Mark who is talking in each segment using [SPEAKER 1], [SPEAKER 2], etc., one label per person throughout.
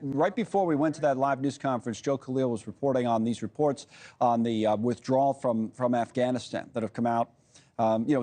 [SPEAKER 1] right before we went to that live news conference, Joe Khalil was reporting on these reports on the withdrawal from Afghanistan that have come out.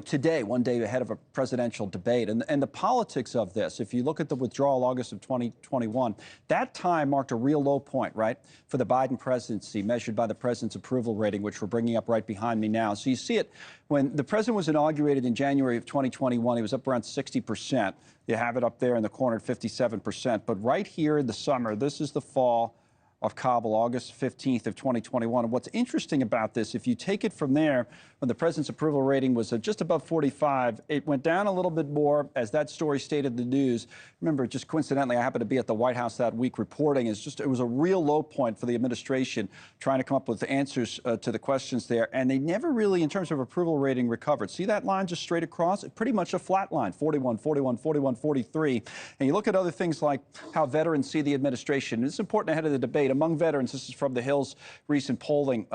[SPEAKER 1] Today, one day ahead of a presidential debate. And the politics of this, if you look at the withdrawal August of 2021, that time marked a real low point, right, for the Biden presidency, measured by the president's approval rating, which we're bringing up right behind me now. So you see it when the president was inaugurated in January of 2021, he was up around 60%. You have it up there in the corner at 57%. But right here in the summer, this is the fall of Kabul, August 15th of 2021. And what's interesting about this, if you take it from there, when the president's approval rating was just above 45, it went down a little bit more as that story stayed in the news. Remember, just coincidentally, I happened to be at the White House that week reporting. It was a real low point for the administration trying to come up with answers to the questions there. And they never really, in terms of approval rating, recovered. See that line just straight across? Pretty much a flat line, 41, 41, 41, 43. And you look at other things like how veterans see the administration. It's important ahead of the debate. Among veterans, this is from the Hill's recent polling,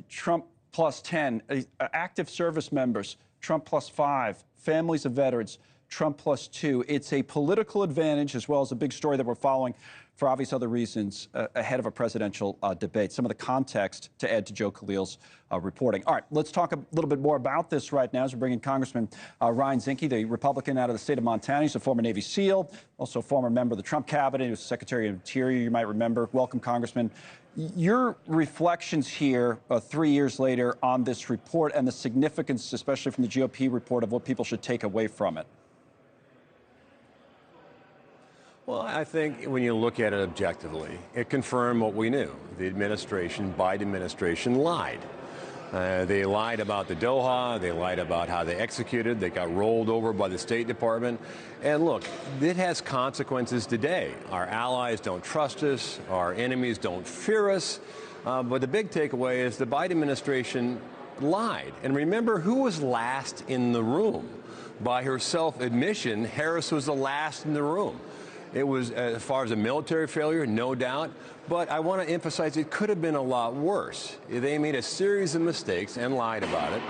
[SPEAKER 1] Trump plus 10, active service members, Trump plus 5, families of veterans, Trump plus 2. It's a political advantage as well as a big story that we're following for obvious other reasons ahead of a presidential debate. Some of the context to add to Joe Khalil's reporting. All right, let's talk a little bit more about this right now as we're bringing Congressman Ryan Zinke, the Republican out of the state of Montana. He's a former Navy SEAL, also a former member of the Trump cabinet. He was Secretary of Interior, you might remember. Welcome, Congressman. Your reflections here 3 years later on this report and the significance, especially from the GOP report, of what people should take away from it.
[SPEAKER 2] Well, I think when you look at it objectively, it confirmed what we knew. The administration, Biden administration, lied. They lied about the Doha. They lied about how they executed. They got rolled over by the State Department. And look, it has consequences today. Our allies don't trust us. Our enemies don't fear us. But the big takeaway is the Biden administration lied. And remember, who was last in the room? By her self-admission, Harris was the last in the room. It was, as far as a military failure, no doubt. But I want to emphasize it could have been a lot worse. They made a series of mistakes and lied about it.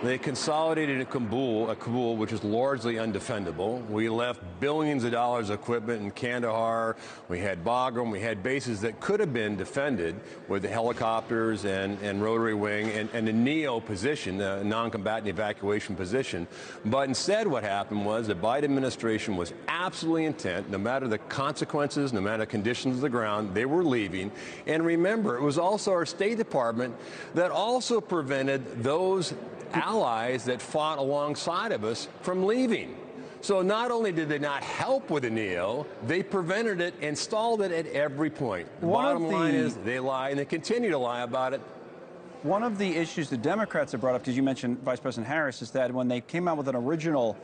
[SPEAKER 2] They consolidated in Kabul, which is largely undefendable. We left billions of dollars of equipment in Kandahar. We had Bagram. We had bases that could have been defended with the helicopters and rotary wing and the NEO position, the non-combatant evacuation position. But instead what happened was the Biden administration was absolutely intent, no matter the consequences, no matter the conditions of the ground, they were leaving. And remember, it was also our State Department that also prevented those allies that fought alongside of us from leaving. So not only did they not help with the NEO, they prevented it and stalled it at every point. The bottom line is they lie, and they continue to lie about it.
[SPEAKER 1] One of the issues the Democrats have brought up, because you mentioned Vice President Harris, is that when they came out with an original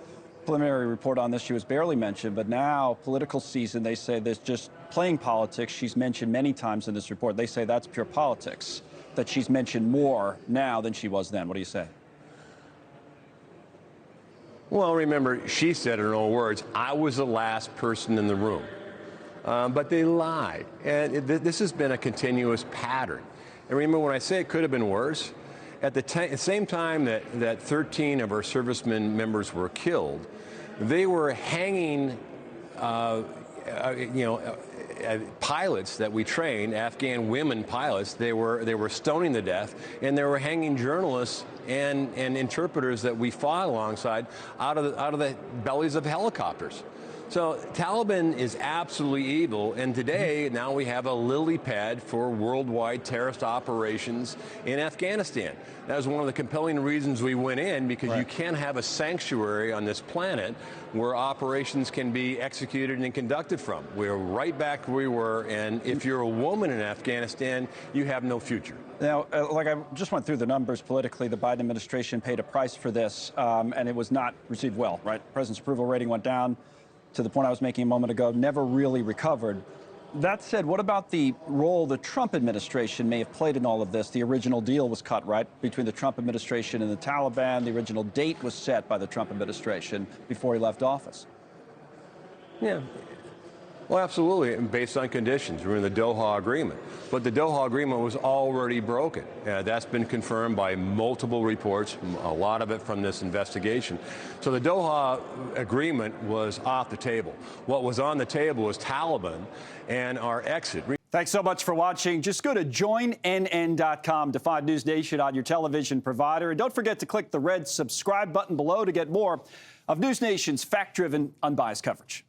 [SPEAKER 1] preliminary report on this, she was barely mentioned, but now, political season, they say there's just playing politics. She's mentioned many times in this report. They say that's pure politics, that she's mentioned more now than she was then. What do you say?
[SPEAKER 2] Well, remember, she said in her own words, I was the last person in the room. But they lied. And this has been a continuous pattern. And remember, when I say it could have been worse, at the same time that 13 of our servicemen members were killed, they were hanging, pilots that we trained, Afghan women pilots. They were stoning to death, and they were hanging journalists and interpreters that we fought alongside out of the bellies of helicopters. So Taliban is absolutely evil, and today now we have a lily pad for worldwide terrorist operations in Afghanistan. That was one of the compelling reasons we went in, because you can't have a sanctuary on this planet where operations can be executed and conducted from. We're right back where we were, and if you're a woman in Afghanistan, you have no future.
[SPEAKER 1] Now, like I just went through the numbers politically, the Biden administration paid a price for this, and it was not received well, right? The president's approval rating went down to the point I was making a moment ago, never really recovered. That said, what about the role the Trump administration may have played in all of this? The original deal was cut, right, between the Trump administration and the Taliban. The original date was set by the Trump administration before he left office.
[SPEAKER 2] Yeah. Well, absolutely, and based on conditions. We're in the Doha Agreement. But the Doha Agreement was already broken. That's been confirmed by multiple reports, a lot of it from this investigation. So the Doha Agreement was off the table. What was on the table was Taliban and our exit.
[SPEAKER 1] Thanks so much for watching. Just go to joinnn.com to find News Nation on your television provider. And don't forget to click the red subscribe button below to get more of News Nation's fact-driven, unbiased coverage.